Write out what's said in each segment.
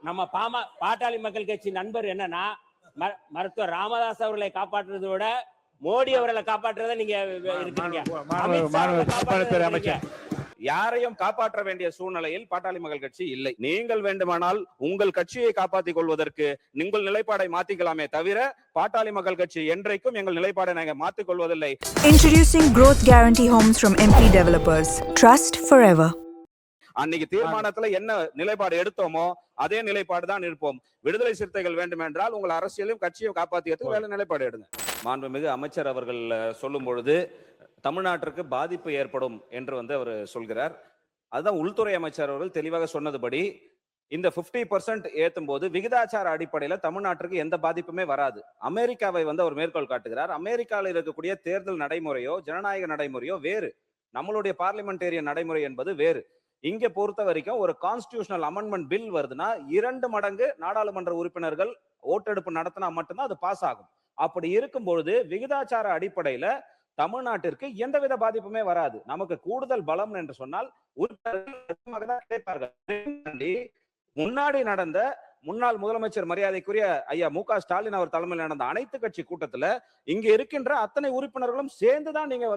நம்ம பாட்டாளி மக்கள் கட்சி நண்பர் என்னன்னா மருத்துவர் ராமதாஸ் அவர்களை காப்பாற்றுறதை விட மோடி அவர்களை காப்பாற்றுறத நீங்க இருக்கீங்க. யாரையும் காப்பாற்ற வேண்டிய சூழ்நிலையில் பாட்டாளி மக்கள் கட்சி இல்லை. நீங்கள் வேண்டுமானால் உங்கள் கட்சியை காப்பாற்றிக் கொள்வதற்கு உங்கள் நிலைப்பாடை மாத்திக்கலாமே தவிர பாட்டாளி மக்கள் கட்சி என்றைக்கும் எங்கள் நிலைப்பாடை நாங்கள் மாற்றிக் கொள்வதில்லை. Introducing Growth Guarantee Homes from MP Developers. Trust forever. அன்னைக்கு தீர்மானத்துல என்ன நிலைப்பாடு எடுத்தோமோ அதே நிலைப்பாடு தான் இருப்போம். விடுதலை சிறுத்தைகள் வேண்டும் என்றால் உங்கள் அரசியலையும் கட்சியும் காப்பாற்றியதுக்கு வேலை நிலைப்பாடு எடுங்க. மாண்புமிகு அமைச்சர் அவர்கள் சொல்லும் பொழுது தமிழ்நாட்டிற்கு பாதிப்பு ஏற்படும் என்று அவர் சொல்கிறார். அதுதான் உள்துறை அமைச்சர் அவர்கள் தெளிவாக சொன்னதுபடி இந்த 50% ஏத்தும் போது விகிதாச்சார அடிப்படையில தமிழ்நாட்டிற்கு எந்த பாதிப்புமே வராது. அமெரிக்காவை அவர் மேற்கோள் காட்டுகிறார். அமெரிக்காவில் இருக்கக்கூடிய தேர்தல் நடைமுறையோ ஜனநாயக நடைமுறையோ வேறு, நம்மளுடைய பார்லிமெண்டேரியன் நடைமுறை என்பது வேறு. இங்க பொறுத்த வரைக்கும் ஒரு கான்ஸ்டிடியூஷனல் அமெண்ட்மெண்ட் பில் வருதுன்னா 2 மடங்கு நாடாளுமன்ற உறுப்பினர்கள் ஓட்டெடுப்பு நடத்தினா மட்டும்தான் அது பாஸ் ஆகும். அப்படி இருக்கும் பொழுது விகிதாச்சார அடிப்படையில தமிழ்நாட்டிற்கு எந்தவித பாதிப்புமே வராது. நமக்கு கூடுதல் பலம் என்று சொன்னால் முன்னாடி நடந்த முன்னாள் முதலமைச்சர் மரியாதைக்குரிய ஐயா மு.க. ஸ்டாலின் அவர் தலைமையில் நடந்த அனைத்து கட்சி கூட்டத்துல இங்க இருக்கின்ற அத்தனை உறுப்பினர்களும் சேர்ந்துதான் நீங்க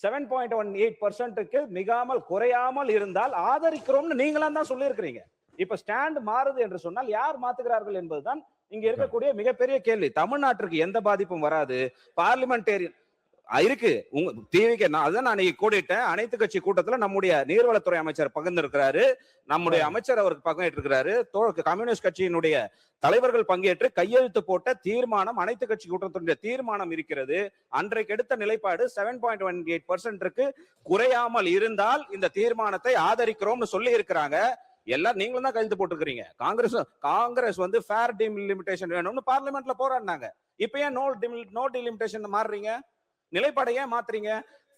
7.18% மிகாமல் குறையாமல் இருந்தால் ஆதரிக்கிறோம்னு நீங்களாம் தான் சொல்லி இருக்கிறீங்க. இப்ப ஸ்டாண்ட் மாறுது என்று சொன்னால் யார் மாத்துகிறார்கள் என்பதுதான் இங்க இருக்கக்கூடிய மிகப்பெரிய கேள்வி. தமிழ்நாட்டிற்கு எந்த பாதிப்பும் வராது. பார்லிமெண்டேரியன் இருக்கு டிவிக்கு அதுதான் நான் கூடிட்டேன். அனைத்து கட்சி கூட்டத்துல நம்முடைய நீர்வளத்துறை அமைச்சர் பகிர்ந்திருக்கிறாரு, நம்முடைய அமைச்சர் அவருக்கு பங்கேற்றிருக்கிறாரு, கம்யூனிஸ்ட் கட்சியினுடைய தலைவர்கள் பங்கேற்று கையெழுத்து போட்ட தீர்மானம் அனைத்து கட்சி கூட்டத்தினுடைய தீர்மானம் இருக்கிறது. அன்றைக்கு எடுத்த நிலைப்பாடு 7.18% குறையாமல் இருந்தால் இந்த தீர்மானத்தை ஆதரிக்கிறோம்னு சொல்லி இருக்கிறாங்க. எல்லாம் நீங்களும் தான் கையெழுத்து போட்டுருக்கீங்க. காங்கிரஸ் ஃபேர் டிலிமிட்டேஷன் வேணும்னு பார்லிமெண்ட்ல போராடினாங்க. இப்ப ஏன் நோ டிலிமிட்டேஷன் மாறுறீங்க? நிலைப்பாடை ஏன் மாத்துறீங்க?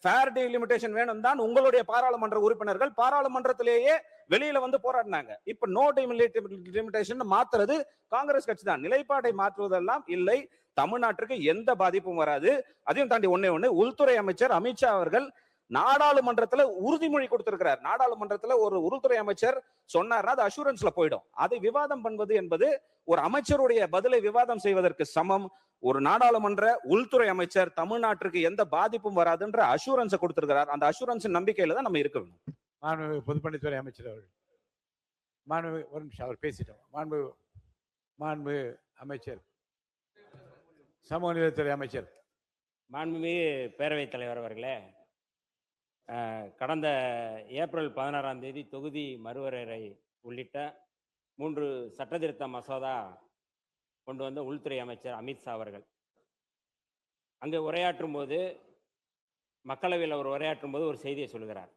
ஃபேர் டிலிமிட்டேஷன் வேணும் தான் உங்களுடைய பாராளுமன்ற உறுப்பினர்கள் பாராளுமன்றத்திலேயே வெளியில போராடினாங்க. இப்ப நோ டிலிமிட்டேஷன் மாத்துறது காங்கிரஸ் கட்சி தான். நிலைப்பாடை மாற்றுவதெல்லாம் இல்லை. தமிழ்நாட்டிற்கு எந்த பாதிப்பும் வராது. அதையும் தாண்டி ஒண்ணே உள்துறை அமைச்சர் அமித்ஷா அவர்கள் நாடாளுமன்றத்துல உறுதிமொழி கொடுத்திருக்கிறார். நாடாளுமன்றத்துல ஒரு உள்துறை அமைச்சர் சொன்னார்னா அது அஷூரன்ஸ்ல போயிடும். அதை விவாதம் பண்ணுவது என்பது ஒரு அமைச்சருடைய பதிலை விவாதம் செய்வதற்கு சமம். ஒரு நாடாளுமன்ற உள்துறை அமைச்சர் தமிழ்நாட்டிற்கு எந்த பாதிப்பும் வராதுன்ற அஷூரன்ஸை கொடுத்திருக்கிறார். அந்த அஷூரன்ஸ் நம்பிக்கையில தான் நம்ம இருக்க வேண்டும். மாண்புமிகு பொதுப்பணித்துறை அமைச்சர் அவர்கள் ஒரு நிமிஷம் அவர் பேசிட்டோம். மாண்புமிகு அமைச்சர் சமூக நீதித்துறை அமைச்சர் மாண்புமிகு பேரவைத் தலைவர் அவர்களே, கடந்த ஏப்ரல் 16ஆம் தேதி தொகுதி மறுவரையறை உள்ளிட்ட 3 சட்டத்திருத்த மசோதா கொண்டு வந்த உள்துறை அமைச்சர் அமித்ஷா அவர்கள் அங்கே உரையாற்றும் போது, மக்களவையில் அவர் உரையாற்றும் போது ஒரு செய்தியை சொல்கிறார்.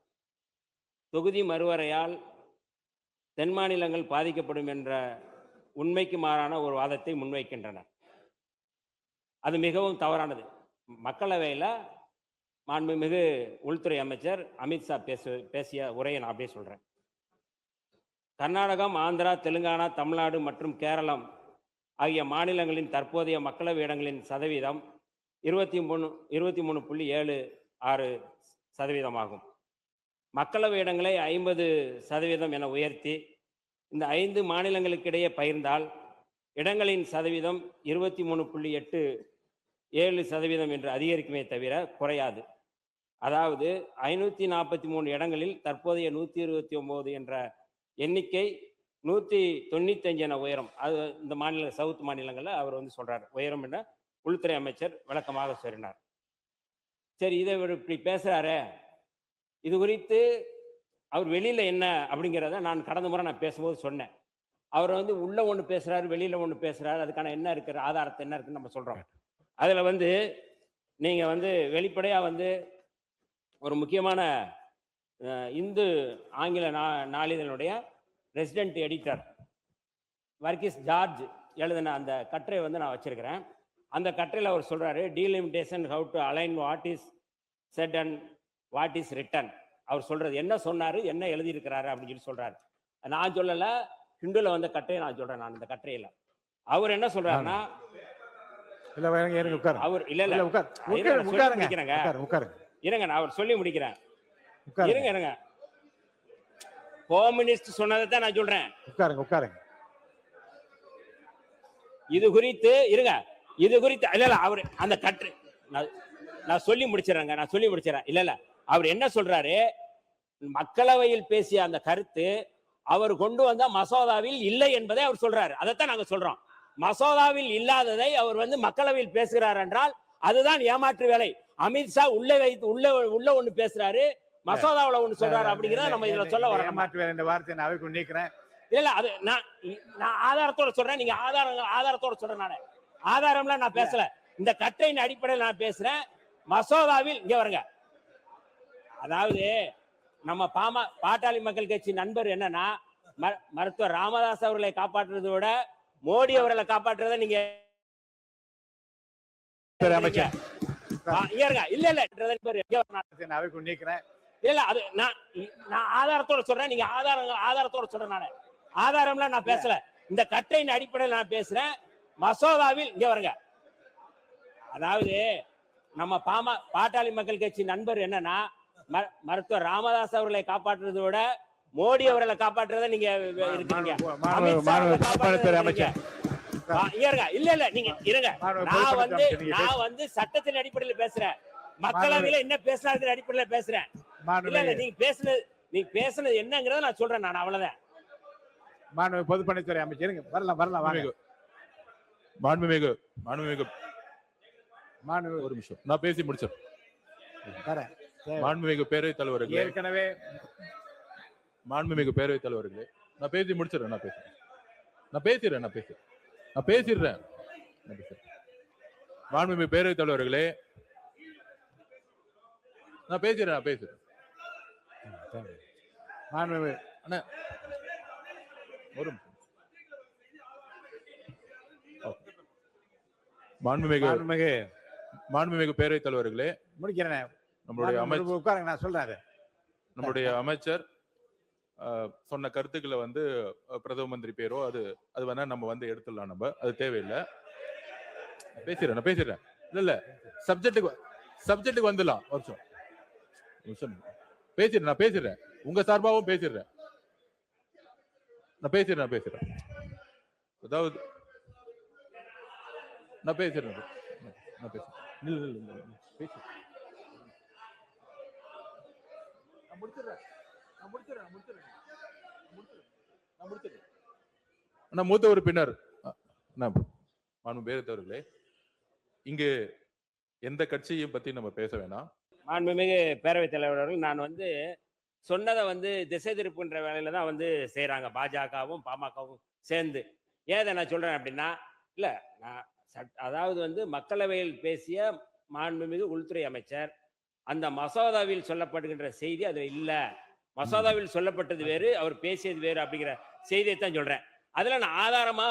தொகுதி மறுவரையால் தென் மாநிலங்கள் பாதிக்கப்படும் என்ற உண்மைக்கு மாறான ஒரு வாதத்தை முன்வைக்கின்றனர். அது மிகவும் தவறானது. மக்களவையில் மாண்புமிகு உள்துறை அமைச்சர் அமித்ஷா பேசிய உரையை நான் அப்படியே சொல்றேன். கர்நாடகம், ஆந்திரா, தெலுங்கானா, தமிழ்நாடு மற்றும் கேரளம் ஆகிய மாநிலங்களின் தற்போதைய மக்களவை இடங்களின் சதவீதம் 23.76% ஆகும். மக்களவை இடங்களை 50% என உயர்த்தி இந்த 5 மாநிலங்களுக்கிடையே பகிர்ந்தால் இடங்களின் சதவீதம் 23.87% என்று அதிகரிக்குமே தவிர குறையாது. அதாவது 543 இடங்களில் தற்போதைய 129 என்ற எண்ணிக்கை 195 என உயரும். அது இந்த மாநில சவுத் மாநிலங்களில் அவர் சொல்றார் உயரும் என உள்துறை அமைச்சர் விளக்கமாக சொன்னார். சரி, இதை இப்படி பேசுறாரு, இது குறித்து அவர் வெளியில என்ன அப்படிங்கிறத நான் கடந்த முறை நான் பேசும்போது சொன்னேன். அவர் உள்ள ஒன்று பேசுறாரு, வெளியில ஒன்று பேசுறாரு. அதுக்கான என்ன இருக்கிற ஆதாரத்தை என்ன இருக்குன்னு நம்ம சொல்றோம். அதுல நீங்க வெளிப்படையா ஒரு முக்கியமான இந்து ஆங்கில நாளிதழுடைய ரெசிடென்ட் எடிட்டர் வர்கீஸ் ஜார்ஜ் எழுதின அந்த கட்டுரை நான் வச்சிருக்கிறேன். அந்த கட்டுரையில் அவர் சொல்றாரு, delimitation how to align what is set and what is written. அவர் சொல்றது என்ன சொன்னாரு, என்ன எழுதியிருக்கிறாரு அப்படின்னு சொல்லி சொல்றாரு. நான் சொல்லல, ஹிந்துல கட்டுரையை நான் சொல்றேன். நான் இந்த கட்டுரையில அவர் என்ன சொல்றாருன்னா, அவர் இருங்க நான் அவர் சொல்லி முடிக்கிறேன். இருங்க ஹோம் மினிஸ்டர் சொன்னதை தான் நான் சொல்றேன். இது குறித்து இருங்க, இது குறித்து இல்ல அவர் அந்த கற்று நான் சொல்லி முடிச்சிடறேன். இல்ல அவர் என்ன சொல்றாரு, மக்களவையில் பேசிய அந்த கருத்து அவர் கொண்டு வந்த மசோதாவில் இல்லை என்பதை அவர் சொல்றாரு. அதைத்தான் நாங்க சொல்றோம். மசோதாவில் இல்லாததை அவர் மக்களவையில் பேசுகிறார் என்றால் அதுதான் ஏமாற்று வேலை. அமித்ஷா உள்ள ஒண்ணு பேசுறாரு, மசோதாவில் ஒண்ணு சொல்றாரு அப்படிங்கறத நம்ம இதுல சொல்ல வரோம். ஏமாற்று வேலை என்ற வார்த்தையை நான் அவைக்குள் நீக்கிறேன். இல்ல அது நான் ஆதாரத்தோட சொல்றேன். நீங்க ஆதாரத்தோட சொல்றேன். நான் ஆதாரம்லாம் நான் பேசல, இந்த கட்டையின் அடிப்படையில் நான் பேசுறேன். மசோதாவில் இங்க வருங்க, அதாவது நம்ம பாட்டாளி மக்கள் கட்சி நண்பர் என்னன்னா, மருத்துவர் ராமதாஸ் அவர்களை காப்பாற்றுறதை விட மோடி அவர்களை காப்பாற்றுறதை நீங்க அவைக்குள் நீக்கிறேன். இல்ல அது நான் ஆதாரத்தோட சொல்றேன். நீங்க ஆதாரத்தோட சொல்றேன். நான் ஆதாரம்லாம் நான் பேசல, இந்த கட்டையின் அடிப்படையில் நான் பேசுறேன். மசோதாவில் இங்க வருங்க, அதாவது நம்ம பாட்டாளி மக்கள் கட்சி நண்பர் என்னன்னா, மருத்துவர் ராமதாஸ் அவர்களை காப்பாற்றுறதை விட மோடி அவர்களை காப்பாற்றுறதை நீங்க இருக்கீங்க. இல்ல நீங்க இருங்க, நான் சட்டத்தின் அடிப்படையில் பேசுறேன், மக்களவையில என்ன பேசுறாங்க அடிப்படையில் பேசுறேன். இல்ல நீங்க பேசுனது என்னங்கறத நான் சொல்றேன். நான் அவ்வளவுதான். மாண்புமிகு பொதுப்பணித்துறை அமைச்சர் வரலாம் வாங்க. மாண்புமிகு ஒரு நிமிஷம் நான் பேசி முடிச்சேன். மாண்புமிகு பேரவைத் தலைவர்களே, ஏற்கனவே மாண்புமிகு பேரவைத் தலைவர்களே, நான் பேசி முடிச்சிடறேன். நான் பேசிடுறேன். மாண்புமிகு பேரவைத் தலைவர்களே, நான் பேசுறேன். மாண்புமிகு அண்ணா ஒரு மாண்புமிகு பேரவைத் தலைவர்களே, முடிக்கிறேன். நம்மளுடைய உட்காருங்க, நான் சொல்றேன். நம்முடைய அமைச்சர் சொன்ன கருத்துக்களை பிரதம மந்திரி பேரோ அது வேணா நம்ம எடுத்துடலாம். நம்ம அது தேவையில்லை. நான் பேசிடுறேன். இல்ல சப்ஜெக்டுக்கு வந்துடலாம். ஒரு நிமிஷம் பேசிடுறேன். நான் பேசிடுறேன். உங்க சார்பாகவும் பேசிடுறேன். நான் பேசுறேன். அதாவது நான் பேசுறேன். மூத்த உறுப்பினர் பேரவைத்தவர்களே, இங்கு எந்த கட்சியை பத்தி நம்ம பேச வேணாம். மாண்புமிகு பேரவைத் தலைவர்கள், நான் சொன்னதை திசை திருப்புன்ற வேலையில தான் செய்யறாங்க பாஜகவும் பாமகவும் சேர்ந்து. ஏதை நான் சொல்றேன் அப்படின்னா, இல்ல நான் அதாவது மக்களவையில் பேசிய மாண்புமிகு உள்துறை அமைச்சர் அந்த மசோதாவில் சொல்லப்படுகின்ற செய்தி அதுல இல்ல. மசோதாவில் சொல்லப்பட்டது வேறு, அவர் பேசியது வேறு அப்படிங்கிற செய்தியை தான் சொல்றேன். அதுல நான் ஆதாரமா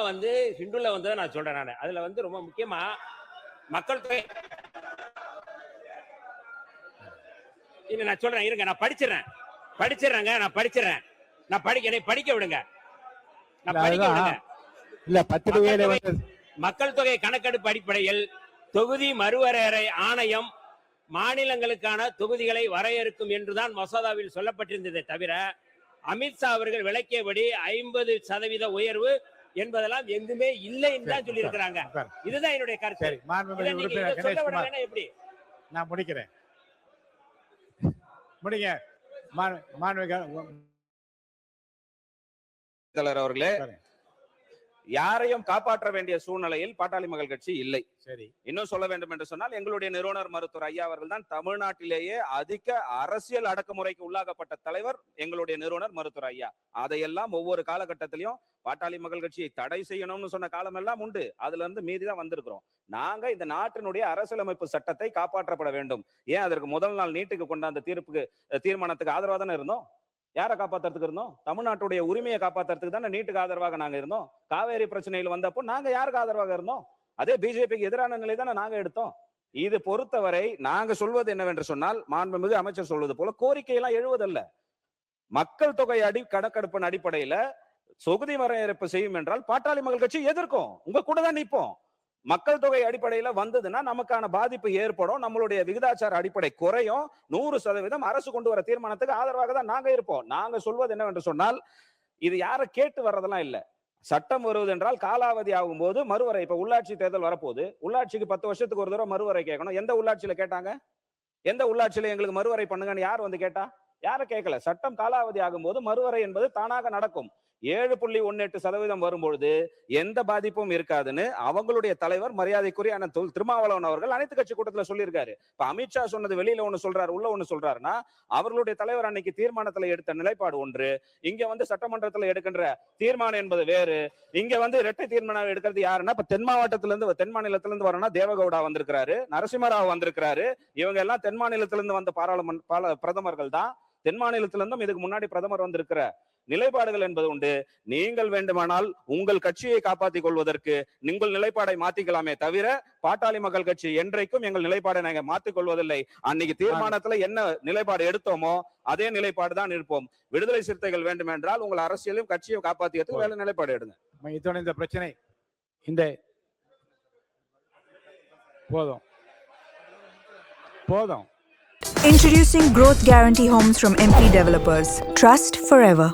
ஹிண்டுல வந்ததை நான் சொல்றேன். நான் அதுல ரொம்ப முக்கியமா மக்கள் தொகை நான் சொல்றேன். இருங்க, நான் படிச்சிடறேன். என்னை படிக்க விடுங்க. மக்கள் தொகை கணக்கெடுப்பு அடிப்படையில் தொகுதி மறுவரையறை ஆணையம் மாநிலங்களுக்கான தொகுதிகளை வரையறுக்கும் என்றுதான் மசோதாவில் சொல்லப்பட்டிருந்ததை தவிர, அமித்ஷா அவர்கள் விளக்கியபடி 50% உயர்வு என்பதெல்லாம் எங்குமே இல்லை என்று தான் சொல்லி இருக்கிறாங்க. இதுதான் என்னுடைய கருத்து. எப்படி நான் முடிக்கிறேன். அவர்களே, யாரையும் காப்பாற்ற வேண்டிய சூழ்நிலையில் பாட்டாளி மக்கள் கட்சி இல்லை. சரி, இன்னும் சொல்ல வேண்டும் என்று சொன்னால், எங்களுடைய நிறுவனர் மருத்துவர் ஐயா அவர்கள் தான் தமிழ்நாட்டிலேயே அதிக அரசியல் அடக்குமுறைக்கு உள்ளாகப்பட்ட தலைவர் எங்களுடைய நிறுவனர் மருத்துவர் ஐயா. அதையெல்லாம் ஒவ்வொரு காலகட்டத்திலையும் பாட்டாளி மக்கள் கட்சியை தடை செய்யணும்னு சொன்ன காலம் எல்லாம் உண்டு. அதுல இருந்து மீதிதான் வந்திருக்கிறோம். நாங்க இந்த நாட்டினுடைய அரசியலமைப்பு சட்டத்தை காப்பாற்றப்பட வேண்டும். ஏன் அதற்கு முதல் நாள் நீட்டுக்கு கொண்ட அந்த தீர்மானத்துக்கு ஆதரவாக தானே இருந்தோம். யாரை காப்பாத்துறதுக்கு இருந்தோம்? தமிழ்நாட்டுடைய உரிமையை காப்பாத்துறதுக்கு தானே நீட்டுக்கு ஆதரவாக நாங்க இருந்தோம். காவேரி பிரச்சனையில் வந்தப்போ நாங்க யாருக்கு ஆதரவாக இருந்தோம்? அதே பிஜேபிக்கு எதிரான நிலை தானே நாங்க எடுத்தோம். இது பொறுத்தவரை நாங்க சொல்வது என்னவென்று சொன்னால், மாண்புமிகு அமைச்சர் சொல்வது போல கோரிக்கையெல்லாம் எழுவதல்ல. மக்கள் தொகை கணக்கெடுப்பின் அடிப்படையில தொகுதி வரையறுப்பு செய்யும் என்றால் பாட்டாளி மக்கள் கட்சி எதிர்க்கும். உங்க கூட தான் நிற்போம். மக்கள் தொகை அடிப்படையில வந்ததுன்னா நமக்கான பாதிப்பு ஏற்படும். நம்மளுடைய விகிதாச்சார அடிப்படை குறையும். 100% அரசு கொண்டு வர தீர்மானத்துக்கு ஆதரவாக தான் நாங்க இருப்போம். நாங்க சொல்வது என்னவென்று சொன்னால், இது யாரை கேட்டு வர்றதெல்லாம் இல்ல. சட்டம் வருவது என்றால் காலாவதி ஆகும்போது மறுவரை. இப்ப உள்ளாட்சி தேர்தல் வரப்போகுது, உள்ளாட்சிக்கு 10 வருஷத்துக்கு ஒரு தடவை மறுவரை கேட்கணும். எந்த உள்ளாட்சியில கேட்டாங்க? எந்த உள்ளாட்சியில எங்களுக்கு மறுவரை பண்ணுங்கன்னு யார் வந்து கேட்டா? யாரும் கேட்கல. சட்டம் காலாவதி ஆகும்போது மறுவரை என்பது தானாக நடக்கும். 7.18% வரும்பொழுது எந்த பாதிப்பும் இருக்காதுன்னு அவங்களுடைய தலைவர் மரியாதைக்குரிய அண்ணன் திருமாவளவன் அவர்கள் அனைத்து கட்சி கூட்டத்துல சொல்லியிருக்காரு. இப்ப அமித்ஷா சொன்னது வெளியில ஒண்ணு சொல்றாரு, உள்ள ஒண்ணு சொல்றாருன்னா, அவர்களுடைய தலைவர் அன்னைக்கு தீர்மானத்துல எடுத்த நிலைப்பாடு ஒன்று, இங்க வந்து சட்டமன்றத்துல எடுக்கின்ற தீர்மானம் என்பது வேறு. இங்க வந்து இரட்டை தீர்மானம் எடுக்கிறது யாருன்னா, இப்ப தென் தென் மாநிலத்துல இருந்து வரணும்னா தேவகவுடா வந்திருக்கிறாரு, நரசிம்மராவ் வந்திருக்கிறாரு. இவங்க எல்லாம் தென் மாநிலத்தில இருந்து வந்த பிரதமர்கள் தான். தென் மாநிலத்திலிருந்தும் இதுக்கு முன்னாடி பிரதமர் வந்திருக்கிற நிலைப்பாடுகள் என்பது உண்டு. நீங்கள் வேண்டுமானால் உங்கள் கட்சியை காப்பாற்றிக் கொள்வதற்கு நீங்கள் நிலைப்பாடை மாத்திக்கலாமே தவிர, பாட்டாளி மக்கள் கட்சி என்றைக்கும் எங்கள் நிலைப்பாடை நாங்க மாத்திக் கொள்வதில்லை. அன்னைக்கு தீர்மானத்துல என்ன நிலைப்பாடு எடுத்தோமோ அதே நிலைப்பாடு தான் இருப்போம். விடுதலை சிறுத்தைகள் வேண்டுமென்றால் உங்கள் அரசியலையும் கட்சியும் காப்பாற்றியதுக்கு வேலை நிலைப்பாடு எடுங்க. இதோட இந்த பிரச்சனை இந்த போதும். Introducing Growth Guarantee Homes from MP Developers. Trust forever.